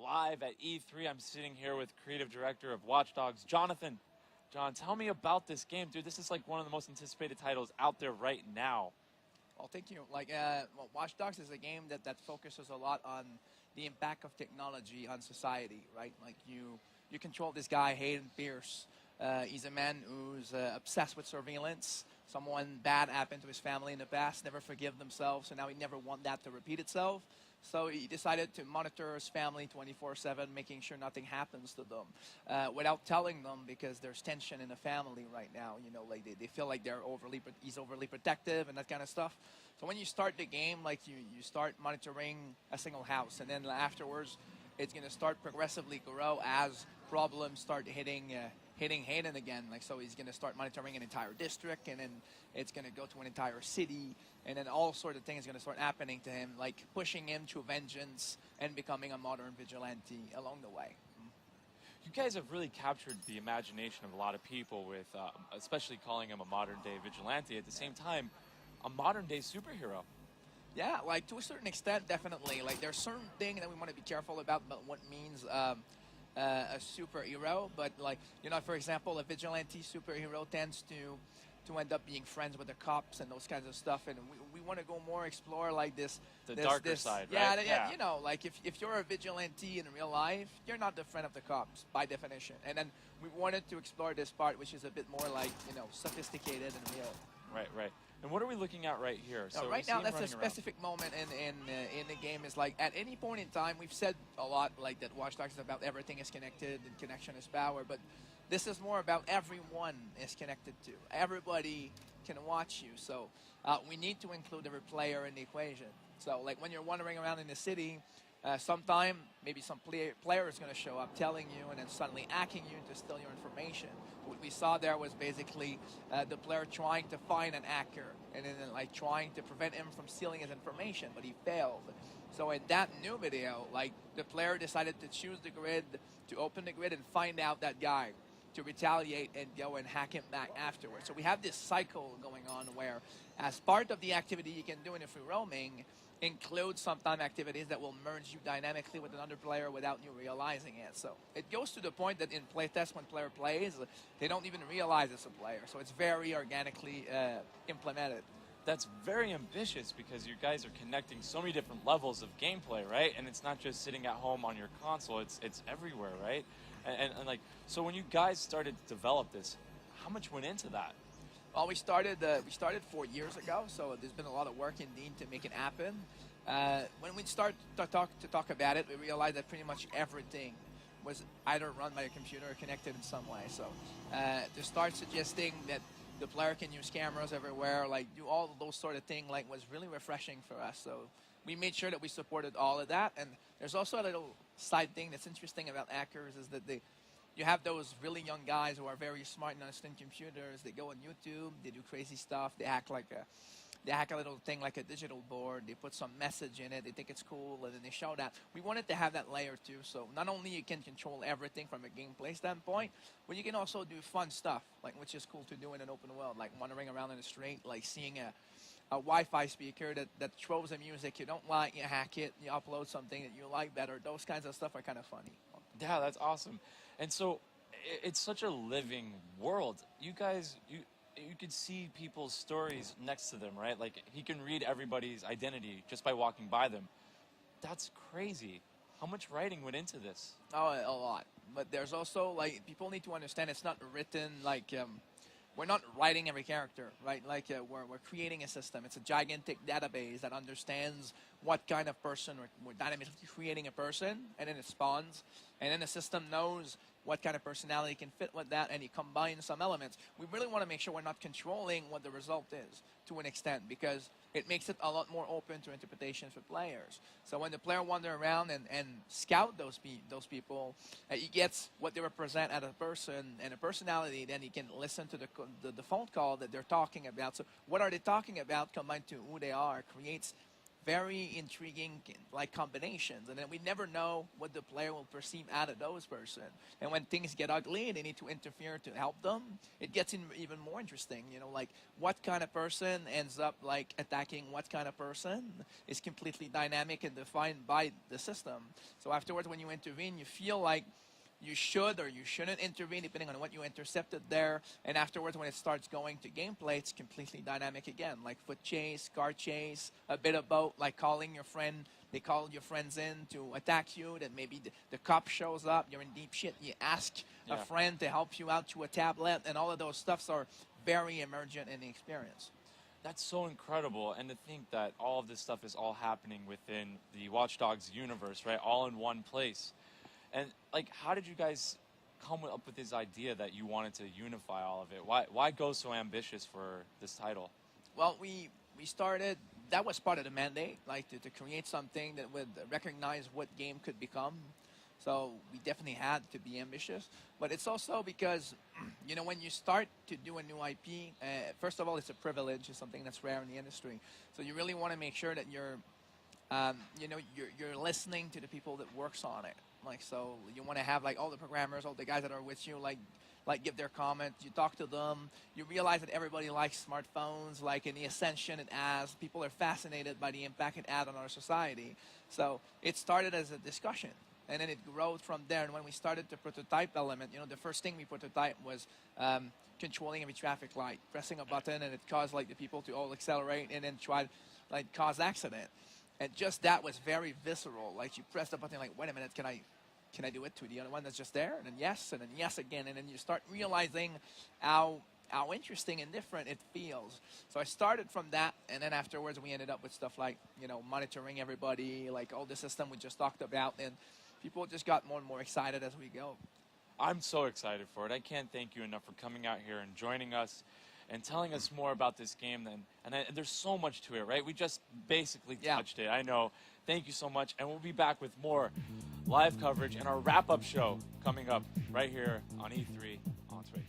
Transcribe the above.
live at E3. I'm sitting here with creative director of Watch Dogs, Jonathan. John, tell me about this game, dude. This is like one of the most anticipated titles out there right now. Well, thank you. Watch Dogs is a game that focuses a lot on the impact of technology on society, right? Like you control this guy, Hayden Pierce. He's a man who's obsessed with surveillance. Someone bad happened to his family in the past, never forgive themselves, so now he never want that to repeat itself. So he decided to monitor his family 24/7, making sure nothing happens to them, without telling them, because there's tension in the family right now. You know, like they feel like he's overly protective and that kind of stuff. So when you start the game, like you start monitoring a single house, and then afterwards, it's gonna start progressively grow as problems start hitting Hayden again. Like, so he's gonna start monitoring an entire district, and then it's gonna go to an entire city, and then all sort of things gonna start happening to him, like pushing him to vengeance and becoming a modern vigilante along the way. You guys have really captured the imagination of a lot of people with, especially calling him a modern day vigilante. At the same time, a modern day superhero. Yeah, like to a certain extent, definitely. Like there's certain things that we want to be careful about what means a superhero, but like, you know, for example, a vigilante superhero tends to end up being friends with the cops and those kinds of stuff, and we want to go more explore like this darker side, yeah, right? yeah, you know, like if you're a vigilante in real life, you're not the friend of the cops by definition, and then we wanted to explore this part, which is a bit more like, you know, sophisticated and real. Right. And what are we looking at right here? So right now, that's a specific moment in the game. Is like at any point in time, we've said a lot like that. Watch Dogs is about everything is connected and connection is power, but this is more about everyone is connected to. Everybody can watch you, so we need to include every player in the equation. So like when you're wandering around in the city, sometime maybe some player is going to show up telling you and then suddenly hacking you to steal your information. What we saw there was basically the player trying to find an hacker and then like trying to prevent him from stealing his information, but he failed. So in that new video, like the player decided to choose the grid, to open the grid and find out that guy, to retaliate and go and hack him back afterwards. So we have this cycle going on where as part of the activity you can do in a free roaming, include sometime activities that will merge you dynamically with another player without you realizing it. So it goes to the point that in playtest, when player plays, they don't even realize it's a player. So it's very organically implemented. That's very ambitious because you guys are connecting so many different levels of gameplay, right? And it's not just sitting at home on your console, it's everywhere, right? And like, so when you guys started to develop this, how much went into that? Well, we started 4 years ago, so there's been a lot of work indeed to make it happen. When we start to talk about it, we realized that pretty much everything was either run by a computer or connected in some way. So to start suggesting that the player can use cameras everywhere, like do all of those sort of things, like was really refreshing for us. So we made sure that we supported all of that. And there's also a little side thing that's interesting about hackers is that you have those really young guys who are very smart and understand computers. They go on YouTube, they do crazy stuff. They hack a little thing like a digital board. They put some message in it. They think it's cool, and then they show that. We wanted to have that layer too. So not only you can control everything from a gameplay standpoint, but you can also do fun stuff, like which is cool to do in an open world, like wandering around in the street, like seeing a Wi-Fi speaker that throws a music you don't like, you hack it, you upload something that you like better. Those kinds of stuff are kind of funny. Yeah, that's awesome. And so it's such a living world. You guys, you could see people's stories next to them, right? Like he can read everybody's identity just by walking by them. That's crazy. How much writing went into this? Oh, a lot. But there's also, like, people need to understand it's not written like, we're not writing every character, right? Like we're creating a system. It's a gigantic database that understands what kind of person we're dynamically creating a person, and then it spawns, and then the system knows what kind of personality can fit with that, and you combine some elements. We really want to make sure we're not controlling what the result is to an extent, because it makes it a lot more open to interpretations for players. So when the player wander around and scout those people, he gets what they represent as a person and a personality. Then he can listen to the phone call that they're talking about. So what are they talking about combined to who they are creates very intriguing like combinations, and then we never know what the player will perceive out of those person. And when things get ugly and they need to interfere to help them, it gets even more interesting. You know, like what kind of person ends up like attacking what kind of person is completely dynamic and defined by the system. So afterwards, when you intervene, you feel like you should or you shouldn't intervene depending on what you intercepted there. And afterwards, when it starts going to gameplay, it's completely dynamic again, like foot chase, car chase, a bit of both, like calling your friend. They call your friends in to attack you. Then maybe the cop shows up. You're in deep shit. You ask a friend to help you out to a tablet, and all of those stuffs are very emergent in the experience. That's so incredible, and to think that all of this stuff is all happening within the Watch Dogs universe, right? All in one place. And like, how did you guys come up with this idea that you wanted to unify all of it? Why go so ambitious for this title? Well, we started. That was part of the mandate, like to create something that would recognize what game could become. So we definitely had to be ambitious. But it's also because, you know, when you start to do a new IP, first of all, it's a privilege. It's something that's rare in the industry. So you really want to make sure that you're listening to the people that works on it. Like, so you want to have like all the programmers, all the guys that are with you, like give their comment. You talk to them. You realize that everybody likes smartphones, like in the ascension it has. People are fascinated by the impact it had on our society. So it started as a discussion, and then it grew from there. And when we started the prototype element, you know, the first thing we prototyped was controlling every traffic light, pressing a button, and it caused like the people to all accelerate and then try to like cause accident. And just that was very visceral. Like you press the button, like, wait a minute, can I do it to the other one that's just there? And then yes again. And then you start realizing how interesting and different it feels. So I started from that, and then afterwards we ended up with stuff like, you know, monitoring everybody, like all the system we just talked about, and people just got more and more excited as we go. I'm so excited for it. I can't thank you enough for coming out here and joining us and telling us more about this game. And there's so much to it, right? We just basically touched it. I know. Thank you so much. And we'll be back with more live coverage and our wrap-up show coming up right here on E3 on Twitch.